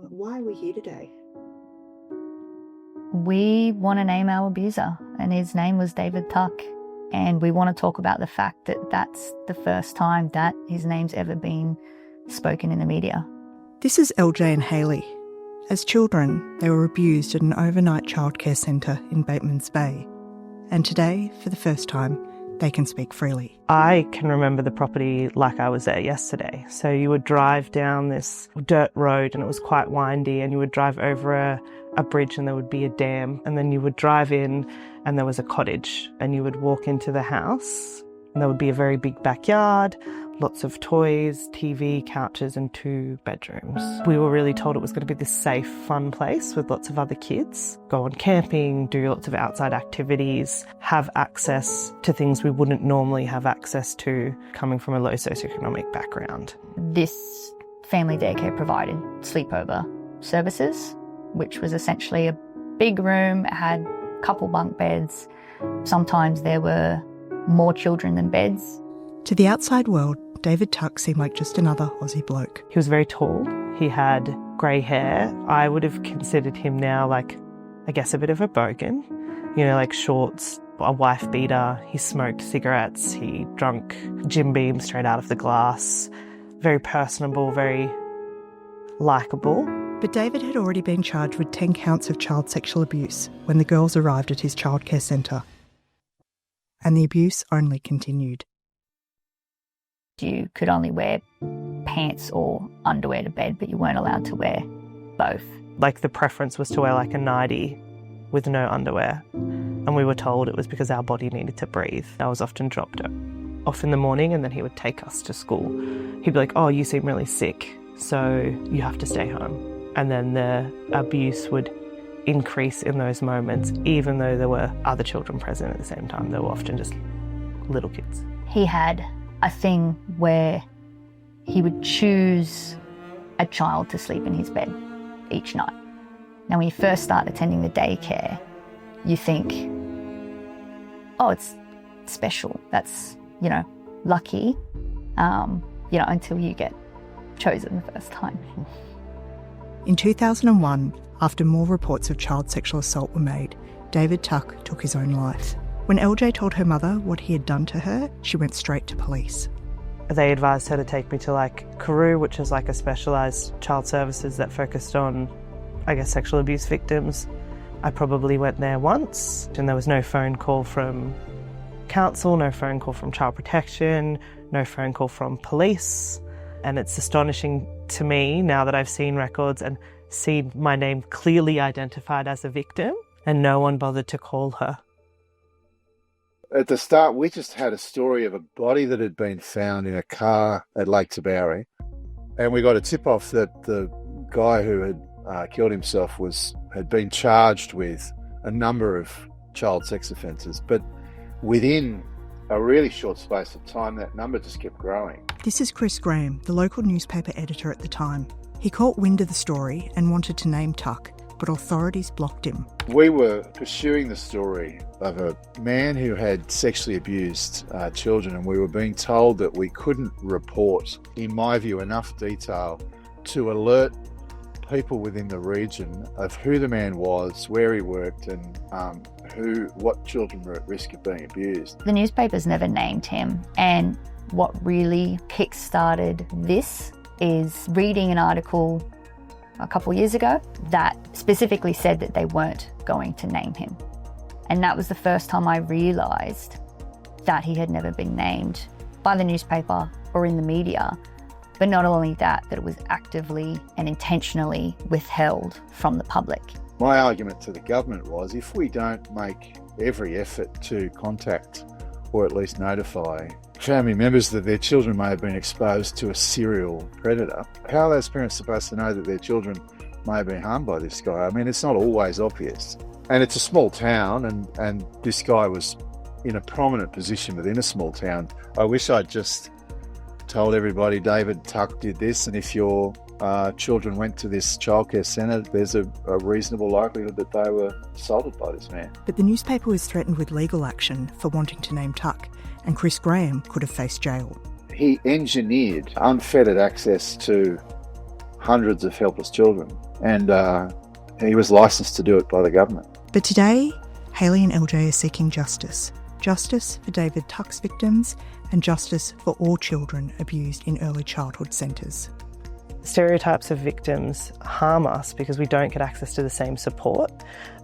Why are we here today? We want to name our abuser, and his name was David Tuck. And we want to talk about the fact that that's the first time that his name's ever been spoken in the media. This is LJ and Hayley. As children, they were abused at an overnight childcare centre in Batemans Bay. And today, for the first time, they can speak freely. I can remember the property like I was there yesterday. So you would drive down this dirt road and it was quite windy, and you would drive over a bridge and there would be a dam, and then you would drive in and there was a cottage, and you would walk into the house and there would be a very big backyard, lots of toys, TV, couches and 2 bedrooms. We were really told it was going to be this safe, fun place with lots of other kids, go on camping, do lots of outside activities, have access to things we wouldn't normally have access to coming from a low socioeconomic background. This family daycare provided sleepover services, which was essentially a big room. It had a couple bunk beds. Sometimes there were more children than beds. To the outside world, David Tuck seemed like just another Aussie bloke. He was very tall. He had grey hair. I would have considered him now like, I guess, a bit of a bogan. You know, like shorts, a wife beater. He smoked cigarettes. He drank Jim Beam straight out of the glass. Very personable, very likeable. But David had already been charged with 10 counts of child sexual abuse when the girls arrived at his childcare centre. And the abuse only continued. You could only wear pants or underwear to bed, but you weren't allowed to wear both. Like the preference was to wear like a nightie with no underwear. And we were told it was because our body needed to breathe. I was often dropped off in the morning and then he would take us to school. He'd be like, oh, you seem really sick, so you have to stay home. And then the abuse would increase in those moments, even though there were other children present at the same time. They were often just little kids. He had a thing where he would choose a child to sleep in his bed each night. Now, when you first start attending the daycare, you think, oh, it's special. That's, lucky, until you get chosen the first time. In 2001, after more reports of child sexual assault were made, David Tuck took his own life. When LJ told her mother what he had done to her, she went straight to police. They advised her to take me to Karoo, which is like a specialised child services that focused on, sexual abuse victims. I probably went there once, and there was no phone call from council, no phone call from child protection, no phone call from police. And it's astonishing to me now that I've seen records and seen my name clearly identified as a victim, and no one bothered to call her. At the start, we just had a story of a body that had been found in a car at Lake Tabourie, and we got a tip-off that the guy who had killed himself had been charged with a number of child sex offences. But within a really short space of time, that number just kept growing. This is Chris Graham, the local newspaper editor at the time. He caught wind of the story and wanted to name Tuck, but authorities blocked him. We were pursuing the story of a man who had sexually abused children, and we were being told that we couldn't report, in my view, enough detail to alert people within the region of who the man was, where he worked, and what children were at risk of being abused. The newspapers never named him, and what really kick-started this is reading an article a couple years ago that specifically said that they weren't going to name him. And that was the first time I realised that he had never been named by the newspaper or in the media. But not only that, that it was actively and intentionally withheld from the public. My argument to the government was, if we don't make every effort to contact or at least notify family members that their children may have been exposed to a serial predator, how are those parents supposed to know that their children may have been harmed by this guy? I mean, it's not always obvious. And it's a small town, and this guy was in a prominent position within a small town. I wish I'd just told everybody David Tuck did this, and if your children went to this childcare centre, there's a reasonable likelihood that they were assaulted by this man. But the newspaper was threatened with legal action for wanting to name Tuck, and Chris Graham could have faced jail. He engineered unfettered access to hundreds of helpless children, and he was licensed to do it by the government. But today, Hayley and LJ are seeking justice. Justice for David Tuck's victims and justice for all children abused in early childhood centres. Stereotypes of victims harm us because we don't get access to the same support.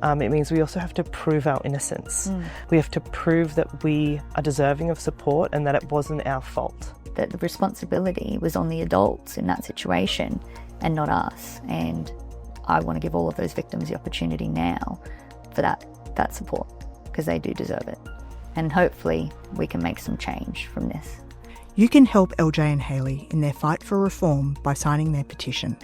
It means we also have to prove our innocence. We have to prove that we are deserving of support and that it wasn't our fault. That the responsibility was on the adults in that situation and not us. And I want to give all of those victims the opportunity now for that support, because they do deserve it. And hopefully we can make some change from this. You can help LJ and Hayley in their fight for reform by signing their petition.